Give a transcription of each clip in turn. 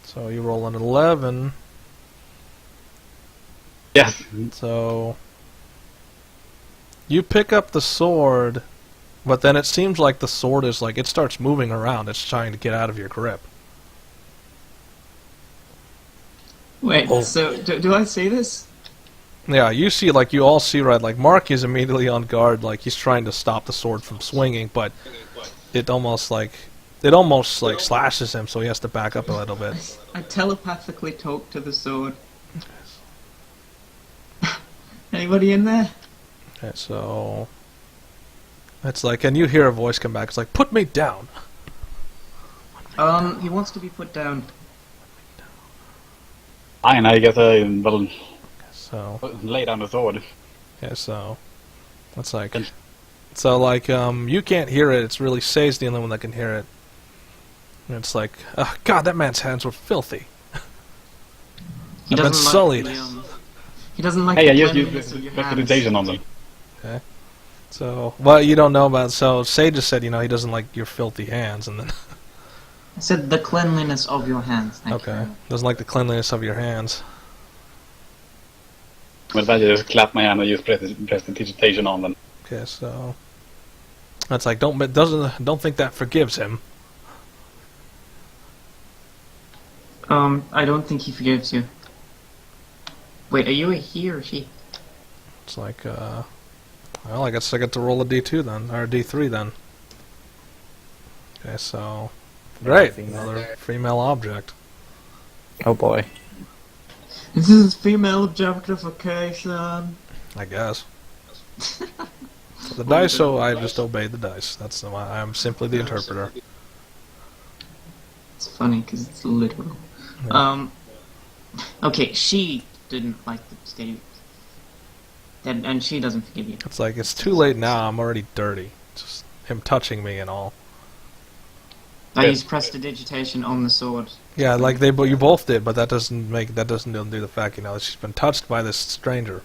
So you roll an 11. Yes. So you pick up the sword, but then it seems like the sword is like it starts moving around. It's trying to get out of your grip. Wait, so do I see this? Yeah, you see, like you all see, right? Like Mark is immediately on guard, like he's trying to stop the sword from swinging, but it almost like slashes him, so he has to back up a little bit. I telepathically talk to the sword. Anybody in there? Okay, so it's like, and you hear a voice come back. It's like, "Put me down." He wants to be put down. Fine, I guess well, So lay down the sword. yeah, so it's like, so like you can't hear it. It's really Say's the only one that can hear it. And it's like, oh, God, that man's hands were filthy. I've been sullied. He doesn't like Hey, I the just cleanliness used of your representation hands. on them. Okay. So, well, you don't know about. So Say just said, he doesn't like your filthy hands, and then I said the cleanliness of your hands. Thank okay, you. doesn't like the cleanliness of your hands. But if I just clap my hand and use prestidigitation on them. Okay, so that's like, don't think that forgives him. I don't think he forgives you. Wait, are you a he or she? It's like, well, I guess I get to roll a D2 then, or a D3 then. Okay, so great, another female object. Oh boy. This is female objectification. I guess. The dice, so I just obeyed the dice. That's why I'm simply the interpreter. It's funny because it's literal. Yeah. Okay, she didn't like the state, and she doesn't forgive you. It's like, it's too late now. I'm already dirty. Just him touching me and all. I used prestidigitation on the sword. Yeah, like you both did, but that doesn't undo the fact, that she's been touched by this stranger.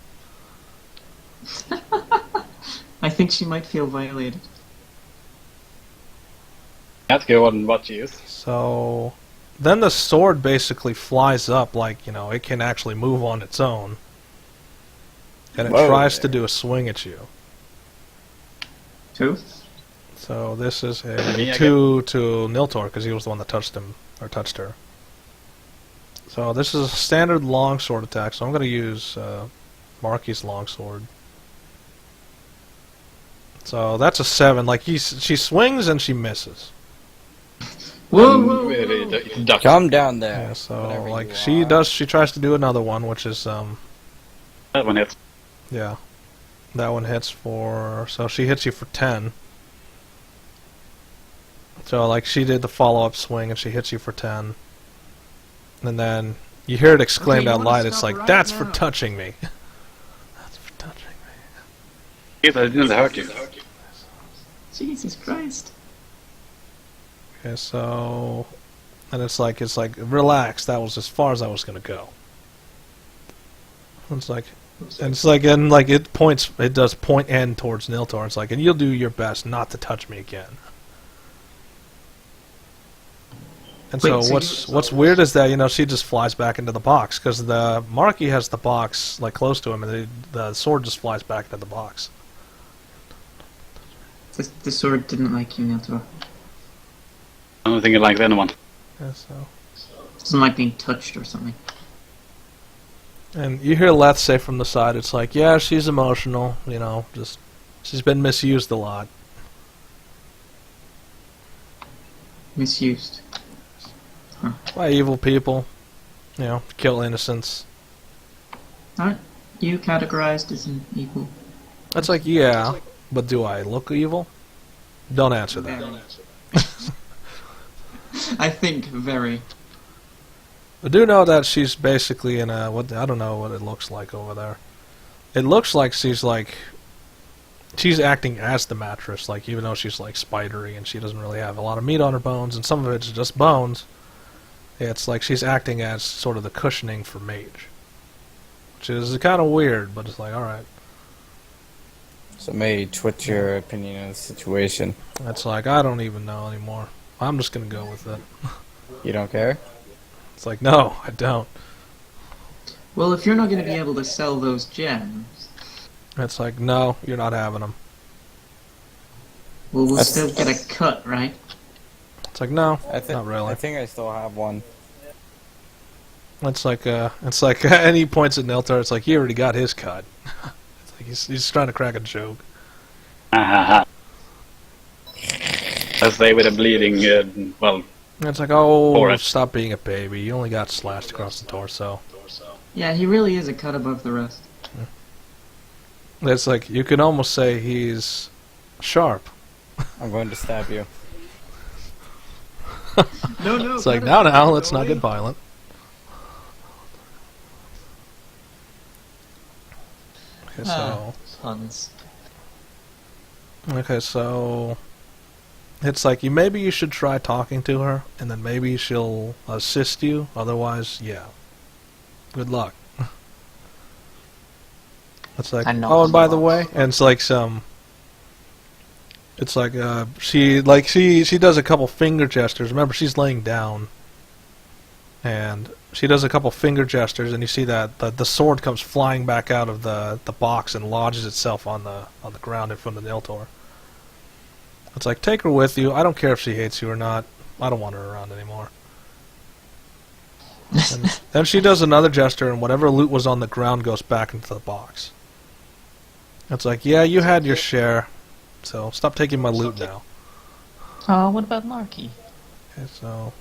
I think she might feel violated. That's good on what you use. So then the sword basically flies up, like, it can actually move on its own. And it tries to do a swing at you. 2? So this is a 2 to Niltaor, because he was the one that touched him, or touched her. So this is a standard longsword attack, so I'm going to use Marky's longsword. So that's a 7. Like, she swings and she misses. Whoa! Calm down there. Yeah, so like she tries to do another one, which is That one hits. yeah, that one hits for, so she hits you for 10. So like she did the follow-up swing and she hits you for 10, and then you hear it exclaimed out loud. It's like, "That's for touching me." That's for touching me. Yes, I didn't hurt you. Jesus Christ! Okay, so, and it's like relax. That was as far as I was gonna go. It's like, and it does point end towards Niltaor. It's like, and you'll do your best not to touch me again. And Wait, so what's weird is that she just flies back into the box, because the Marky has the box like close to him, and the sword just flies back into the box. The sword didn't like you, Niltaor. I don't think it likes anyone. Yeah, so. Doesn't like being touched or something. And you hear Leth say from the side, it's like, yeah, she's emotional, just she's been misused a lot. Misused. Huh. By evil people, kill innocents. Aren't you categorized as an evil? That's like, yeah, but do I look evil? Don't answer that. I think very. I do know that she's basically in a, I don't know what it looks like over there. It looks like she's acting as the mattress, like, even though she's like spidery and she doesn't really have a lot of meat on her bones, and some of it's just bones. It's like she's acting as sort of the cushioning for Mage, which is kind of weird, but it's like, all right. So, Mage, what's your opinion on the situation? It's like, I don't even know anymore. I'm just gonna go with it. You don't care? It's like, no, I don't. Well, if you're not going to be able to sell those gems, It's like, no, you're not having them. well, we'll That's- still get a cut, right? It's like, no, I think not really. I think I still have one. It's like, and he points at Niltaor. It's like he already got his cut. It's like he's trying to crack a joke. Let's say with a bleeding, well, And it's like, oh, Alright. stop being a baby. You only got slashed across the torso. Yeah, he really is a cut above the rest. It's like you can almost say he's sharp. I'm going to stab you. No, It's like, now, let's not get violent. Okay, so Puns. okay, so it's like maybe you should try talking to her, and then maybe she'll assist you. Otherwise, yeah, good luck. It's like, I'm not oh, and by the involved. way, and it's like it's like she does a couple finger gestures. Remember, she's laying down, and she does a couple finger gestures, and you see that the sword comes flying back out of the box and lodges itself on the ground in front of Niltaor. It's like, take her with you. I don't care if she hates you or not. I don't want her around anymore. And then she does another gesture, and whatever loot was on the ground goes back into the box. It's like, yeah, you had your share, so stop taking my loot now. Oh, what about Marky? Okay, so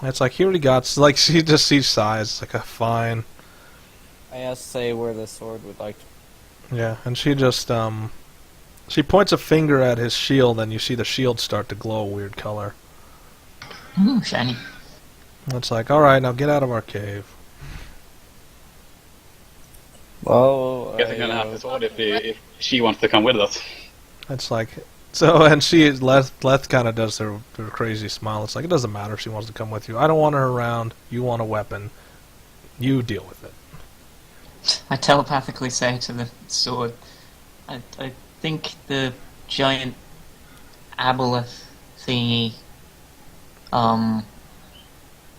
it's like he already got. Like she just sees size. It's like, fine. I asked say where the sword would like to... Yeah, and she just she points a finger at his shield, and you see the shield start to glow a weird color. Ooh, shiny. It's like, all right, now get out of our cave. Well, I guess I'm gonna have to sword if she wants to come with us. It's like, so, and she Leth kind of does her crazy smile. It's like, it doesn't matter if she wants to come with you. I don't want her around. You want a weapon. You deal with it. I telepathically say to the sword, I think the giant aboleth thingy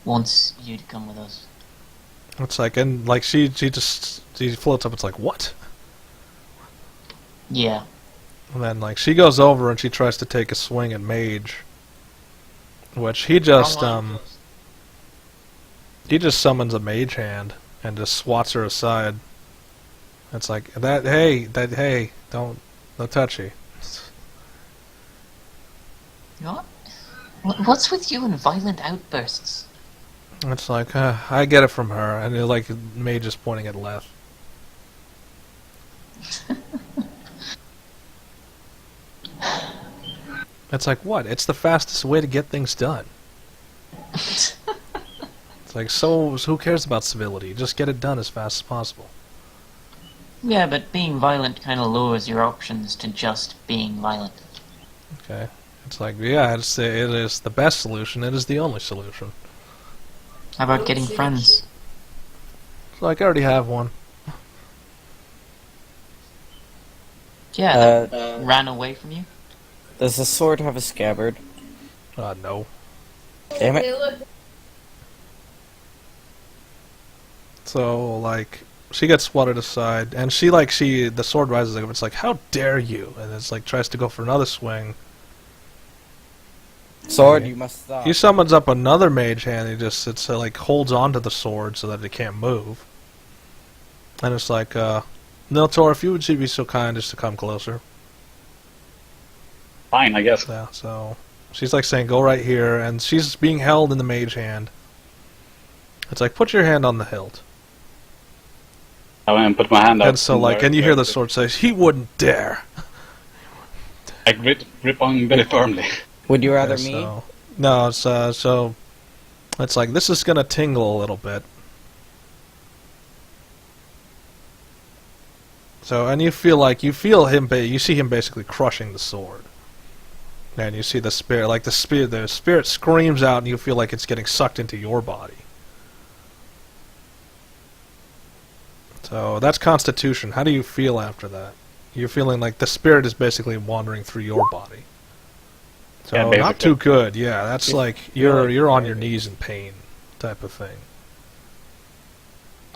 wants you to come with us. It's like, and like she floats up. It's like, what? Yeah. And then like she goes over and she tries to take a swing at Mage, which he just summons a mage hand and just swats her aside. It's like, hey, don't, no touchy. What? What's with you and violent outbursts? It's like, I get it from her, and it, like Mage is pointing at Leth. It's like, what? It's the fastest way to get things done. It's like, so who cares about civility? Just get it done as fast as possible. Yeah, but being violent kind of lowers your options to just being violent. Okay. It's like, yeah, it is the best solution. It is the only solution. How about getting friends? It's like, I already have one. Yeah, that ran away from you? Does the sword have a scabbard? No. Damn it. So, like, she gets swatted aside, and the sword rises up. It's like, how dare you? And it's like, tries to go for another swing. Sword, you must stop. He summons up another mage hand. He just sits, like, holds onto the sword so that it can't move. And it's like, Niltaor, if you would be so kind as to come closer. Fine, I guess. Yeah, so she's like saying, go right here, and she's being held in the mage hand. It's like, put your hand on the hilt. I went and put my hand out. And so, like, and you hear the sword say, he wouldn't dare. I grip on very firmly. Would you rather Okay, me? so, no, it's, so, it's like, this is gonna tingle a little bit. So, and you feel him, you see him basically crushing the sword. And you see the spirit, like the spirit screams out and you feel like it's getting sucked into your body. So, that's Constitution. How do you feel after that? You're feeling like the spirit is basically wandering through your body. So, Yeah, not basically. too good, yeah. That's like, you're on your knees in pain. type of thing.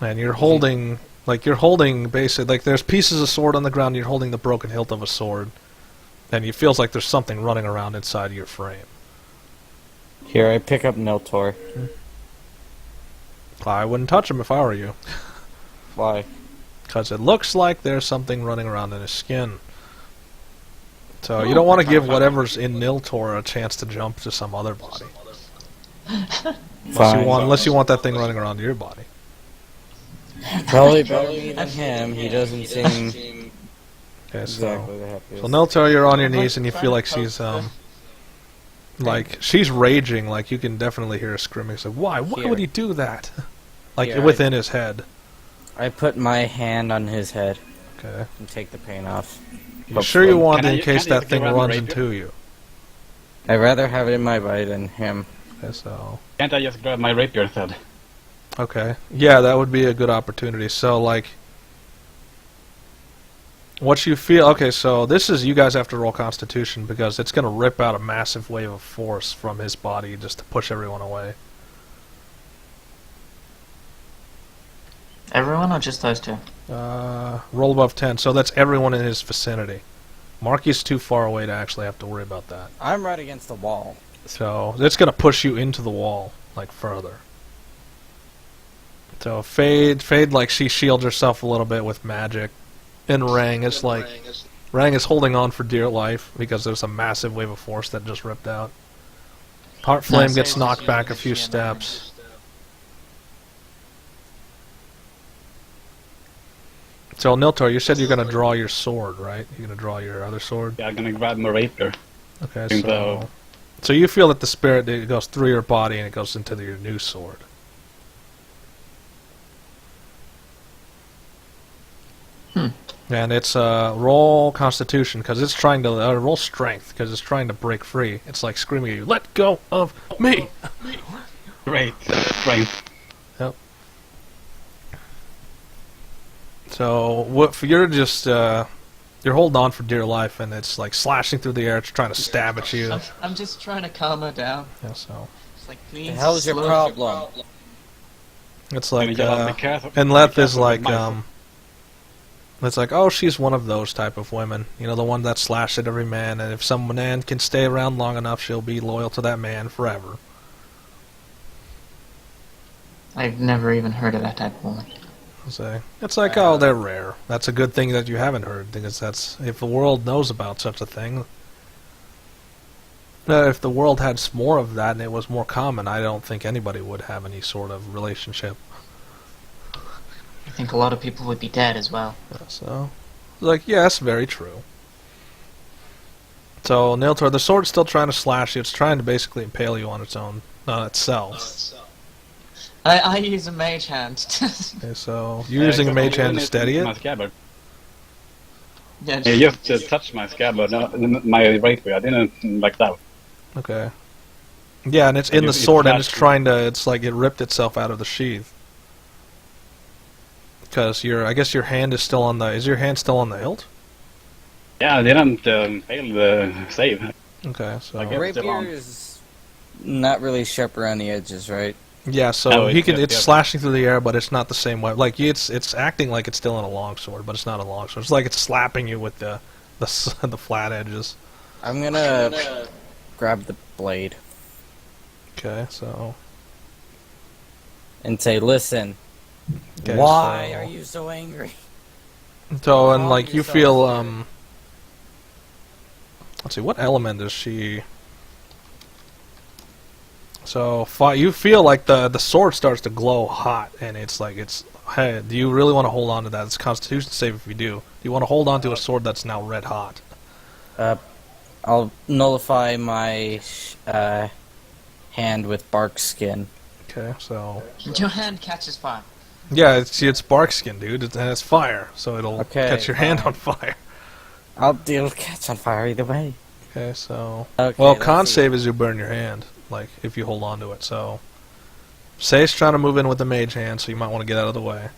And you're holding, basically, like there's pieces of sword on the ground, you're holding the broken hilt of a sword, and it feels like there's something running around inside your frame. Here, I pick up Niltaor. I wouldn't touch him if I were you. Why? Because it looks like there's something running around in his skin. So you don't want to give whatever's in Niltaor a chance to jump to some other body. Unless you want that thing running around your body. Probably better me than him. He doesn't seem Okay, exactly the happiest. so Niltaor, you're on your knees and you feel like she's she's raging. Like you can definitely hear her screaming. It's like, why? Why would he do that? Like Here, within his head. I put my hand on his head Okay. and take the pain off. You sure you want it in Can case I that just thing grab my runs rapier? into you? I'd rather have it in my body than him. Okay, so Can't I just grab my rapier instead? okay, yeah, that would be a good opportunity. So like, what you feel? Okay, so this is you guys have to roll Constitution because it's gonna rip out a massive wave of force from his body just to push everyone away. Everyone or just those two? Roll above 10, so that's everyone in his vicinity. Marky's too far away to actually have to worry about that. I'm right against the wall. So it's gonna push you into the wall, like further. So Fade, like she shields herself a little bit with magic. And Rang is like, Rang is holding on for dear life because there's a massive wave of force that just ripped out. Heartflame gets knocked back a few steps. So Niltaor, you said you're gonna draw your sword, right? You're gonna draw your other sword. Yeah, I'm gonna grab my rapier. Okay, Think so you feel that the spirit it goes through your body and it goes into your new sword. And it's roll Constitution because it's trying to roll Strength because it's trying to break free. It's like screaming at you, "Let go of me!" Great. Strength. Yep. So what? You're just you're holding on for dear life, and it's like slashing through the air. It's trying to stab at you. I'm just trying to calm her down. Yeah, so It's like, please. The hell's your slow- problem? it's Can you like just be careful- and be Leth is careful like with my- it's like, oh, she's one of those type of women. You know, the one that slashed at every man, and if some man can stay around long enough, she'll be loyal to that man forever. I've never even heard of that type of woman. So it's like, oh, they're rare. That's a good thing that you haven't heard, because that's if the world knows about such a thing. If the world had more of that and it was more common, I don't think anybody would have any sort of relationship. I think a lot of people would be dead as well. So, like, yes, very true. So, Niltaor, the sword's still trying to slash you. It's trying to basically impale you on its own, on itself. I use a mage hand. Okay, so you're using a mage hand to steady My it. scabbard. Yeah, Yeah, just touch my scabbard, my rapier. I didn't like that. Okay. Yeah, and it's in the It sword, and it's flashed. trying to. It's like it ripped itself out of the sheath. Because I guess your hand is still on the. Is your hand still on the hilt? Yeah, I didn't fail the save. Okay, so Like, it's still Rapier on. is not really sharp around the edges, right? yeah, so Oh, he can. yeah, It's yeah. slashing through the air, but it's not the same way. Like it's acting like it's still in a long sword, but it's not a long sword. It's like it's slapping you with the the flat edges. I'm gonna grab the blade Okay, so and say, listen, okay, why so- are you so angry? So and Calm like you yourself feel down. Let's see, what element is she? So you feel like the sword starts to glow hot, and it's like it's. Hey, do you really want to hold on to that? It's a Constitution save if you do. Do you want to hold on to a sword that's now red hot? I'll nullify my hand with bark skin. Okay, so your hand catches fire. yeah, it's bark skin, dude, and it's fire, so it'll Okay, catch your hand fine. on fire. It'll catch on fire either way. Okay, so Okay, well, let's con see. save is you burn your hand, like if you hold on to it. So Say's trying to move in with the mage hand, so you might want to get out of the way.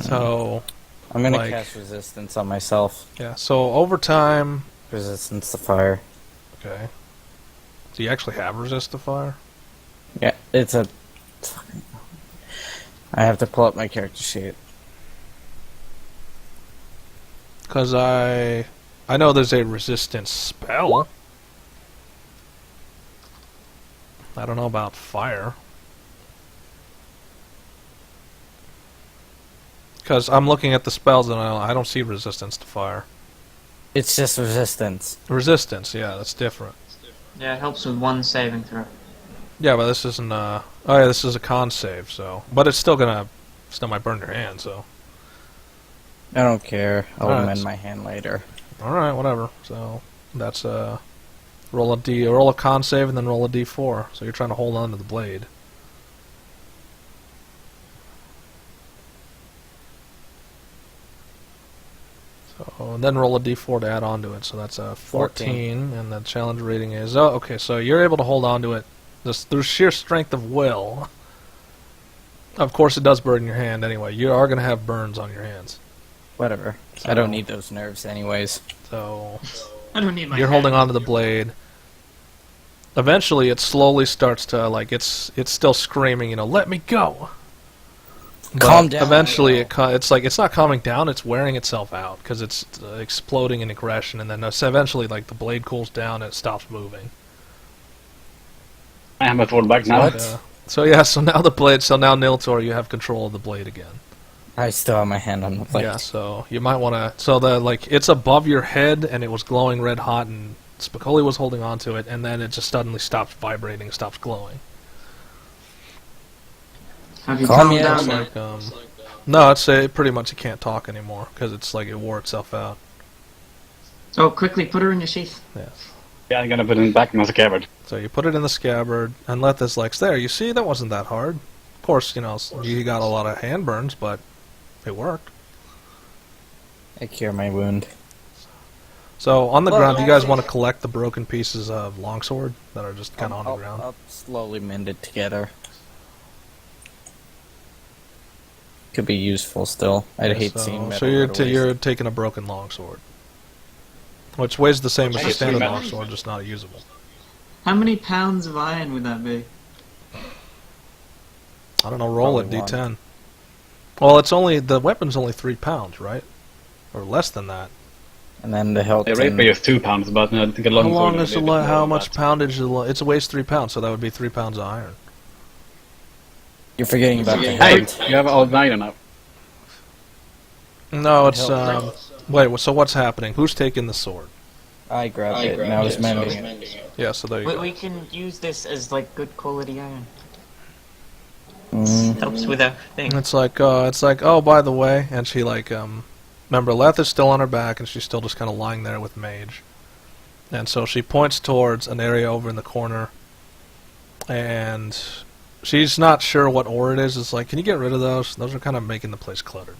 So I'm gonna like- cast resistance on myself. yeah, so over time, Resistance to fire. okay. Do you actually have resist to fire? Yeah, it's a... I have to pull up my character sheet. Because I know there's a resistance spell. I don't know about fire. Because I'm looking at the spells and I don't see resistance to fire. It's just resistance. Resistance, yeah, that's different. Yeah, it helps with one saving throw. Yeah, but this isn't oh yeah, this is a con save, so... But it's still might burn your hand, so... I don't care. I'll Alright. amend my hand later. Alright, whatever. So, that's roll a con save and then roll a d4. So you're trying to hold on to the blade. So, and then roll a d4 to add on to it. So that's a 14, and the challenge rating is... Oh, okay, so you're able to hold on to it just through sheer strength of will. Of course it does burn your hand anyway. You are going to have burns on your hands. Whatever. So, I don't need those nerves anyways. So... I don't need my You're hand. holding onto the blade. Eventually, it slowly starts to, like, it's still screaming, you know, let me go! Calm But down. eventually, it's like, it's not calming down, it's wearing itself out, because it's exploding in aggression, and then eventually, like, the blade cools down and it stops moving. I have my sword back now. What? So yeah, so now the blade, so now Niltaor, you have control of the blade again. I still have my hand on the blade. Yeah, so you might want to, so it's above your head, and it was glowing red hot, and Spicoli was holding on to it, and then it just suddenly stops vibrating, stops glowing. Have you Calm calmed down. down It's now? like, no, it's pretty much it can't talk anymore because it's like it wore itself out. Oh, quickly, put her in your sheath. Yeah. Yeah, I'm gonna put it back in my scabbard. So you put it in the scabbard and let this like there. You see, that wasn't that hard. Of course, you know you got a lot of hand burns, but it worked. I cure my wound. So on the Well, ground, do you guys actually- want to collect the broken pieces of longsword that are just kind of on the ground? I'll slowly mend it together. Could be useful still. I'd hate seeing metal. So you're go to waste. you're taking a broken longsword, which weighs the same as a Just standard metal. longsword, just not usable. How many pounds of iron would that be? I don't know. Roll it, Probably D10. Well, the weapon's only 3 pounds, right? Or less than that. And then the hilt. The rapier is 2 pounds, but I think a long How long sword is a bit more how than much that. poundage? It weighs 3 pounds, so that would be 3 pounds of iron. You're forgetting about the Hey, hilt. you have all nine now. No, it's Hilt. wait. So what's happening? Who's taking the sword? I grabbed it and I was mending it. Yeah, so there you go. We can use this as like good quality iron. Mm. Helps with our thing. It's like oh, by the way, and she like remember Leth is still on her back, and she's still just kind of lying there with Mage, and so she points towards an area over in the corner, and she's not sure what ore it is. It's like, can you get rid of those? Those are kind of making the place cluttered.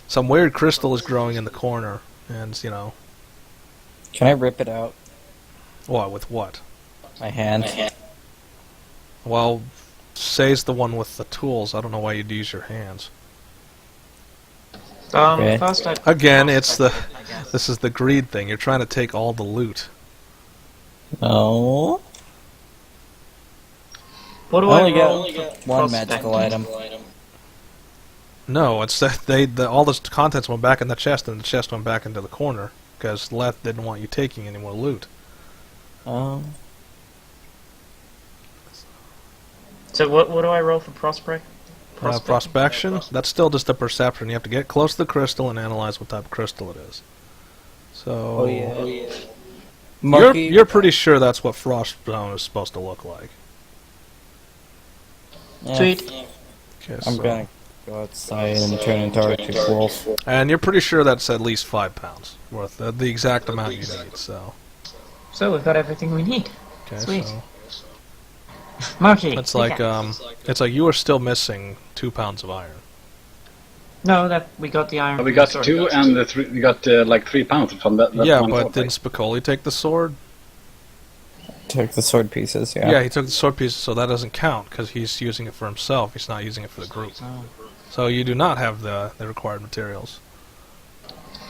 Some weird crystal is growing in the corner, and you know, Can I rip it out? what with what? My hand. Well, Say's the one with the tools. I don't know why you'd use your hands. Okay. First I Again, it's the I guess. this is the greed thing. You're trying to take all the loot. No. What do I I only roll? got one magical item. No, it's that all the contents went back in the chest, and the chest went back into the corner because Leth didn't want you taking any more loot. Oh. So what do I roll for prospect? Prospection. That's still just a perception. You have to get close to the crystal and analyze what type of crystal it is. So Oh yeah. you're Monkey. you're pretty sure that's what Froststone is supposed to look like. Yeah. Sweet. Okay, I'm so- gonna go outside and turn into Arctic Wolf. And you're pretty sure that's at least 5 pounds worth, the exact amount you need. So So we've got everything we need. okay, Sweet. so Marky. it's like you are still missing 2 pounds of iron. No, that we got the iron. We from got the sword. 2 and the 3. We got like 3 pounds from that. Yeah, one but sword, didn't right? Spicoli take the sword? Took the sword pieces, Yeah, he took the sword pieces, so that doesn't count because he's using it for himself. He's not using it for the group. Oh, So you do not have the required materials.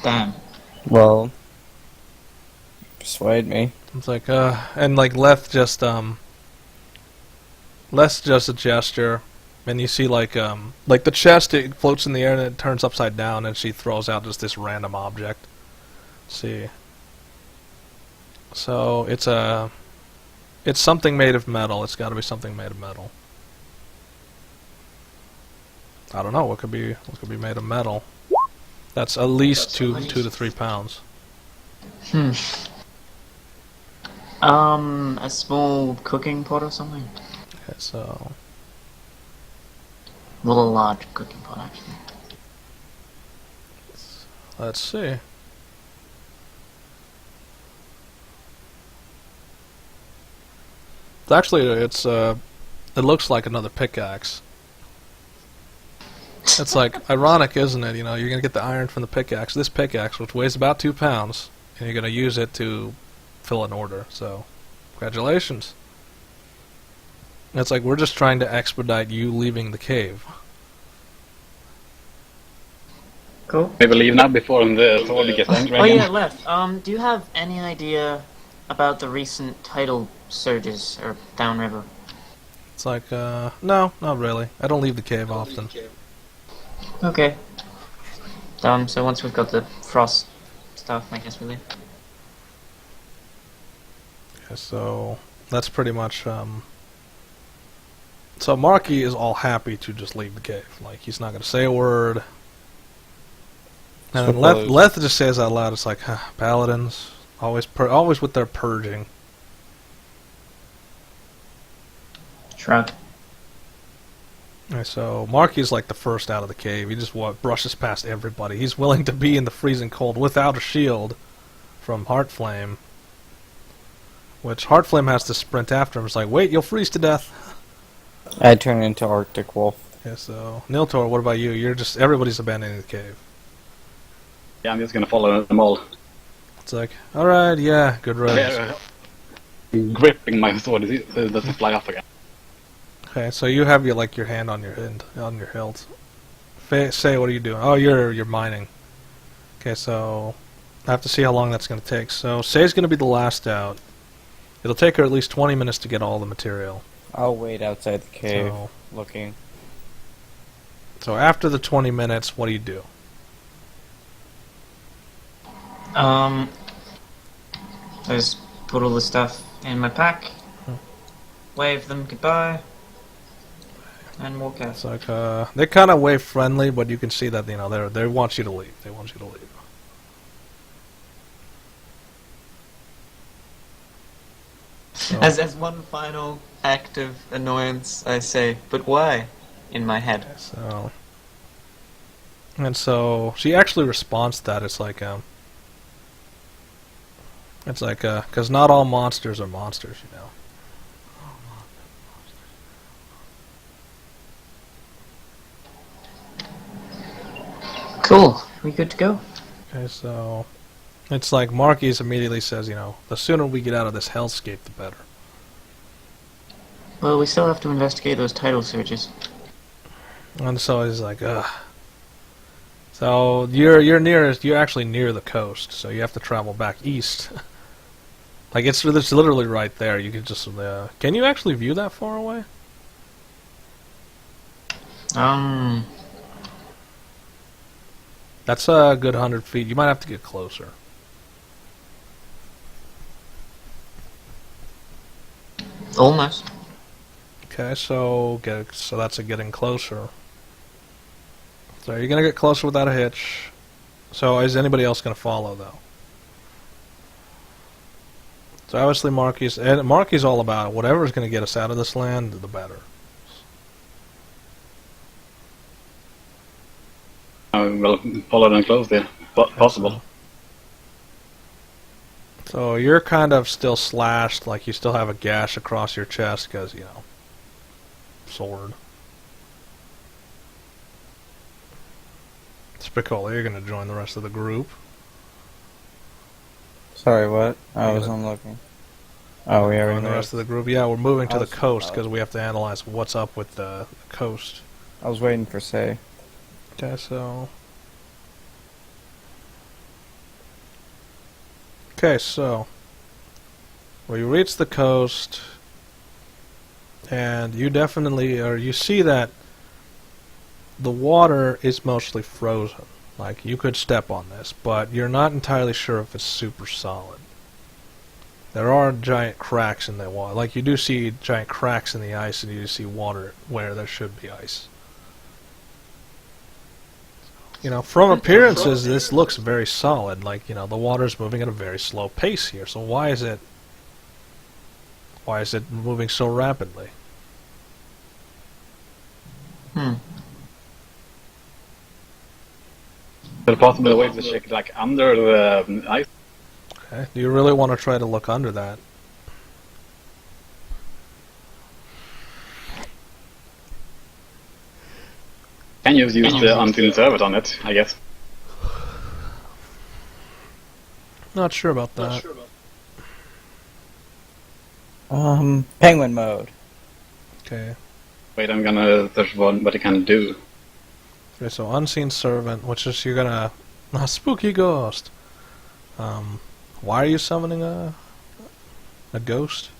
damn. Well, persuade me. It's like, and like Leth's just a gesture, and you see like the chest, it floats in the air and it turns upside down, and she throws out just this random object. Let's see. So it's something made of metal. It's got to be something made of metal. I don't know what could be made of metal. That's at least 2 to 3 pounds. A small cooking pot or something. Okay, so Well, a large cooking pot, actually. let's see. Actually, it looks like another pickaxe. It's like ironic, isn't it? You know, you're gonna get the iron from the pickaxe. This pickaxe, which weighs about 2 pounds, and you're gonna use it to fill an order. So, congratulations. It's like we're just trying to expedite you leaving the cave. Cool. Maybe leave now before the sword gets angry Oh again. yeah, Left. Do you have any idea about the recent tidal surges or downriver? It's like, no, not really. I don't leave the cave often. Okay. So once we've got the frost stuff, I guess we leave. Okay, so that's pretty much. So Marky is all happy to just leave the cave. Like he's not gonna say a word. And then Leth just says out loud, "It's like paladins always with their purging." Shrug. And so Marky's like the first out of the cave. He just brushes past everybody. He's willing to be in the freezing cold without a shield from Heartflame. Which Heartflame has to sprint after him. It's like, wait, you'll freeze to death. I turn into Arctic Wolf. Yeah, so Niltaor, what about you? You're just everybody's abandoning the cave. Yeah, I'm just gonna follow them all. It's like, all right, yeah, good riddance. Gripping my sword so it doesn't fly off again. Okay, so you have your hand on your hilt. Say, what are you doing? Oh, you're mining. Okay, so I have to see how long that's going to take. So Say's going to be the last out. It'll take her at least 20 minutes to get all the material. I'll wait outside the cave, So, looking. so after the 20 minutes, what do you do? I just put all the stuff in my pack, wave them goodbye, and walk out. It's like they kind of wave friendly, but you can see that they want you to leave. They want you to leave. So, As one final act of annoyance, I say, "But why?" in my head. so and so she actually responds to that. It's like 'cause not all monsters are monsters, you know. Cool. We good to go? Okay, so it's like Marquis immediately says, the sooner we get out of this hellscape, the better. Well, we still have to investigate those tidal surges. And so he's like, ugh. So you're actually near the coast, so you have to travel back east. Like it's literally right there. You could just can you actually view that far away? That's a good 100 feet. You might have to get closer. Almost. Okay, so that's a getting closer. So you're gonna get closer without a hitch. So is anybody else gonna follow though? So obviously Marky's all about it. Whatever's gonna get us out of this land, the better. We'll follow them closely, possible. So you're kind of still slashed, like you still have a gash across your chest because, sword. Spicola, you're going to join the rest of the group. Sorry, what? I wasn't looking. Oh, we already Join the rest of the group. Yeah, we're moving to the coast because we have to analyze what's up with the coast. I was waiting for Say. Okay, so... Well, you reach the coast, and you definitely, or you see that the water is mostly frozen. Like, you could step on this, but you're not entirely sure if it's super solid. There are giant cracks in the water. Like, you do see giant cracks in the ice, and you do see water where there should be ice. You know, from appearances, this looks very solid. Like, you know, the water's moving at a very slow pace here. So why is it moving so rapidly? Is there a possible way to check like under the ice? Okay. Do you really want to try to look under that? Can you use the unseen servant on it, I guess? Not sure about that. Penguin mode. Okay. Wait, I'm gonna search what it can do. Okay, so unseen servant, which is you're gonna a spooky ghost. Why are you summoning a ghost?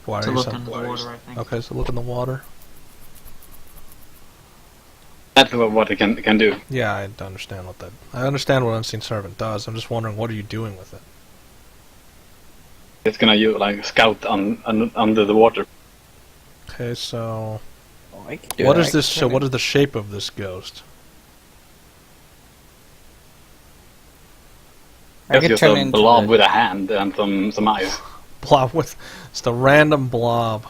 Why To are you look summoning? under the water, I think. Okay, so look in the water. That's what it can do. Yeah, I understand what that. I understand what unseen servant does. I'm just wondering, what are you doing with it? It's gonna like scout under the water. Okay, so Oh, I can do what it. is I can this? turn What it- is the shape of this ghost? I It's could just turn a into blob the- with a hand and some eyes. Blob with just a random blob.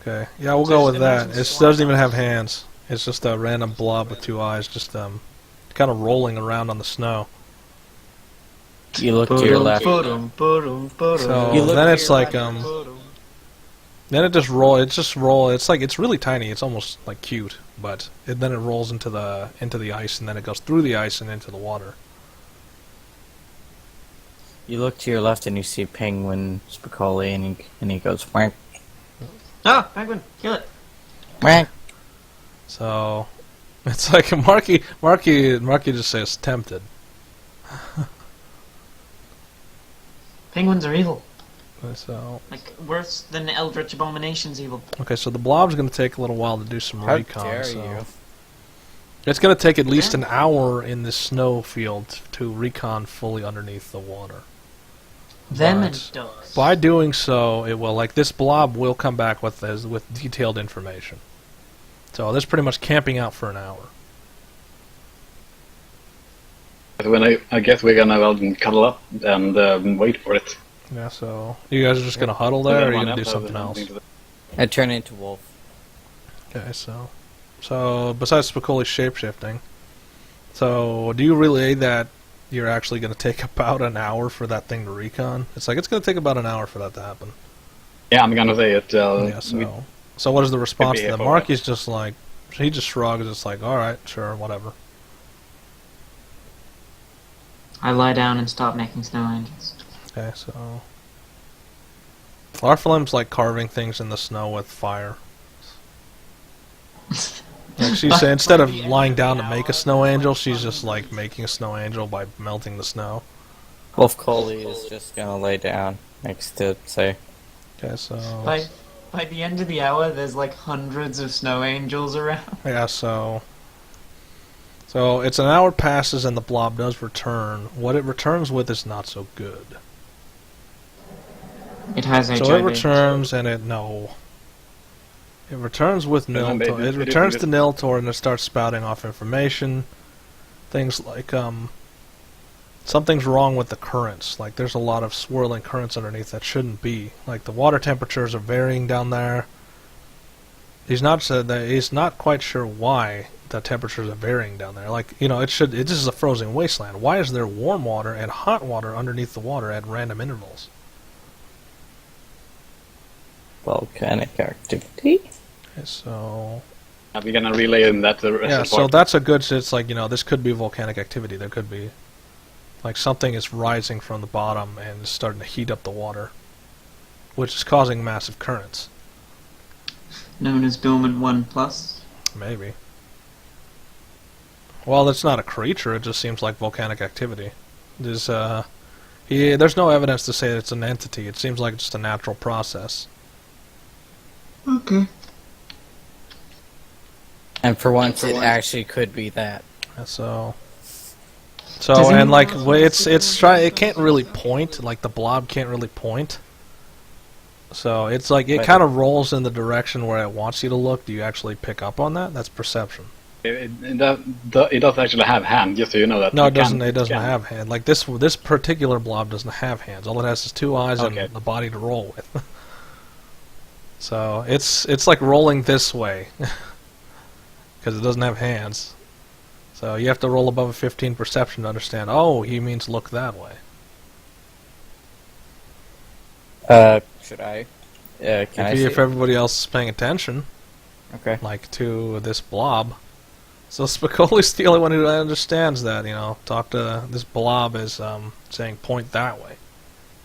Okay, yeah, we'll go with that. It doesn't even have hands. It's just a random blob with two eyes, just kind of rolling around on the snow. You look to your left. So You look then to it's your like left. then it just roll. It just roll. It's like it's really tiny. It's almost like cute, but then it rolls into the ice, and then it goes through the ice and into the water. You look to your left and you see Penguin Spicoli, and he goes whack, Ah, penguin, kill it. whack. So it's like Marky just says tempted. Penguins are evil. So Like, worse than Eldritch Abomination's evil. okay, so the blob's going to take a little while to do some How recon. dare So you? it's going to take at least Yeah. an hour in this snow field to recon fully underneath the water. Them But and ducks. by doing so, it will this blob will come back with detailed information. So this pretty much camping out for an hour. But when I guess we're gonna cuddle up and wait for it. Yeah. So you guys are just going to huddle there, or are you going to do something else? I turn into wolf. Okay. So besides Spicoli shapeshifting, so do you relay that you're actually going to take about an hour for that thing to recon? It's going to take about an hour for that to happen. Yeah, I'm gonna say it. Yeah, so what is the response be to here that? for Marky's just like, he just shrugs, it's like, alright, sure, whatever. I lie down and stop making snow angels. Okay, so Larflim's like carving things in the snow with fire. Like she's instead of lying down to make a snow angel, she's just like making a snow angel by melting the snow. Wolf Coley is just gonna lay down next to say. Okay, so By the end of the hour, there's like hundreds of snow angels around. yeah, so it's an hour passes and the blob does return. What it returns with is not so good. It has HIV. So it returns and it returns with Doesn't Niltaor. it- It it returns to isn't Niltaor and it starts spouting off information. Things like something's wrong with the currents. Like there's a lot of swirling currents underneath that shouldn't be. Like the water temperatures are varying down there. He's not quite sure why the temperatures are varying down there. Like, you know, this is a frozen wasteland. Why is there warm water and hot water underneath the water at random intervals? Volcanic activity? Okay, so Are we gonna relay in that the rest yeah, of the so part? that's a good. It's like, you know, this could be volcanic activity. There could be like something is rising from the bottom and is starting to heat up the water, which is causing massive currents. Known as Billman 1+. Maybe. Well, it's not a creature. It just seems like volcanic activity. There's there's no evidence to say it's an entity. It seems like it's just a natural process. Okay. And for once, it actually could be that. So Does and anyone like else want to it can't really point. Like the blob can't really point. So it's like it But- kind of rolls in the direction where it wants you to look. Do you actually pick up on that? That's perception. It does actually have hands, just so you know that. No, you it doesn't. can- It doesn't can. have hands. Like this particular blob doesn't have hands. All it has is 2 eyes Okay. and the body to roll with. So it's like rolling this way because it doesn't have hands. So you have to roll above a 15 perception to understand. Oh, he means look that way. Should I? Can I If, see? if everybody else is paying attention, Okay. like to this blob. So Spicoli's the only one who understands that. Talk to this blob is saying point that way.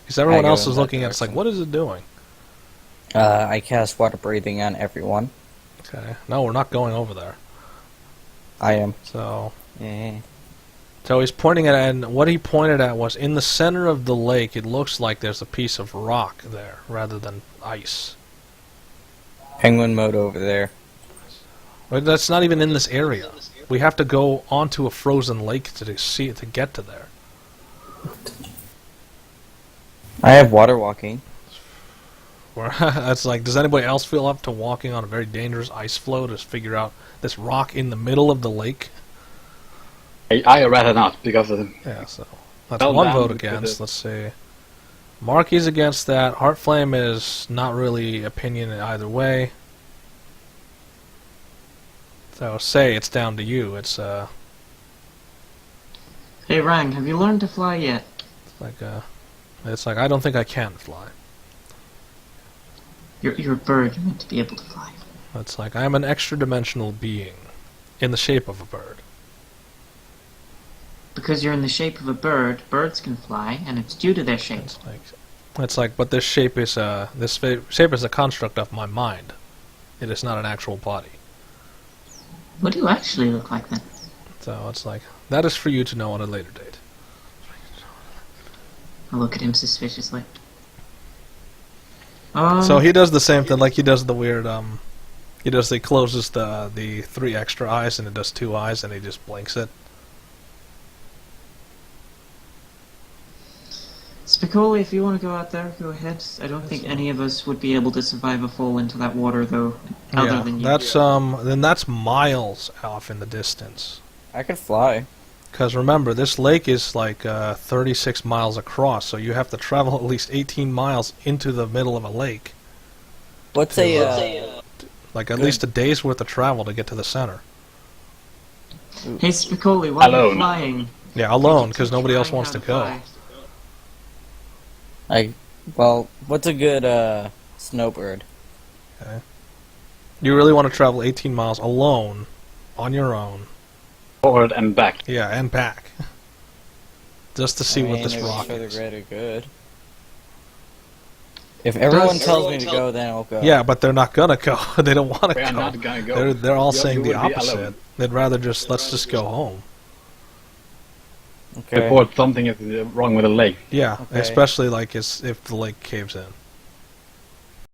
Because everyone I go else in is that looking at it's like, direction. what is it doing? I cast water breathing on everyone. Okay. No, we're not going over there. I am. So Yeah. So he's pointing at it, and what he pointed at was in the center of the lake, it looks like there's a piece of rock there, rather than ice. Penguin mode over there. But that's not even in this area. We have to go onto a frozen lake to see it, to get to there. I have water walking. That's like, does anybody else feel up to walking on a very dangerous ice floe to figure out this rock in the middle of the lake? I rather not, because Yeah, so that's Well one done, vote because against. Let's see. Marky's against that. Heartflame is not really opinion either way. So say it's down to you. It's Hey Rang, have you learned to fly yet? it's like I don't think I can fly. You're a bird, you're meant to be able to fly. It's like I'm an extra dimensional being in the shape of a bird. Because you're in the shape of a bird, birds can fly, and it's due to their shape. It's like but this shape is shape is a construct of my mind. It is not an actual body. What do you actually look like then? So it's like that is for you to know on a later date. I look at him suspiciously. So he does the same thing, like he does the weird he closes the 3 extra eyes and it does 2 eyes and he just blinks it. Spicoli, if you want to go out there, go ahead. I don't think any of us would be able to survive a fall into that water, though, other than you. That's miles off in the distance. I could fly. Because remember, this lake is like 36 miles across, so you have to travel at least 18 miles into the middle of a lake. What's Like at least a day's worth of travel to get to the center. Hey Spicoli, while you're Alone. flying... Yeah, alone, could you because teach nobody else Rang wants how to go. fly? what's a good snowbird? Okay. You really want to travel 18 miles alone, on your own. forward and back. Yeah, and back. Just to see what this rock for the is. greater good. If everyone tells me to go, then I'll go. Yeah, but they're not gonna go. They don't want to We are go. not gonna go. They're all You- saying you the will be opposite. alone. They'd rather let's just go home. Okay. Report something is wrong with the lake. Yeah, Okay. especially like if the lake caves in.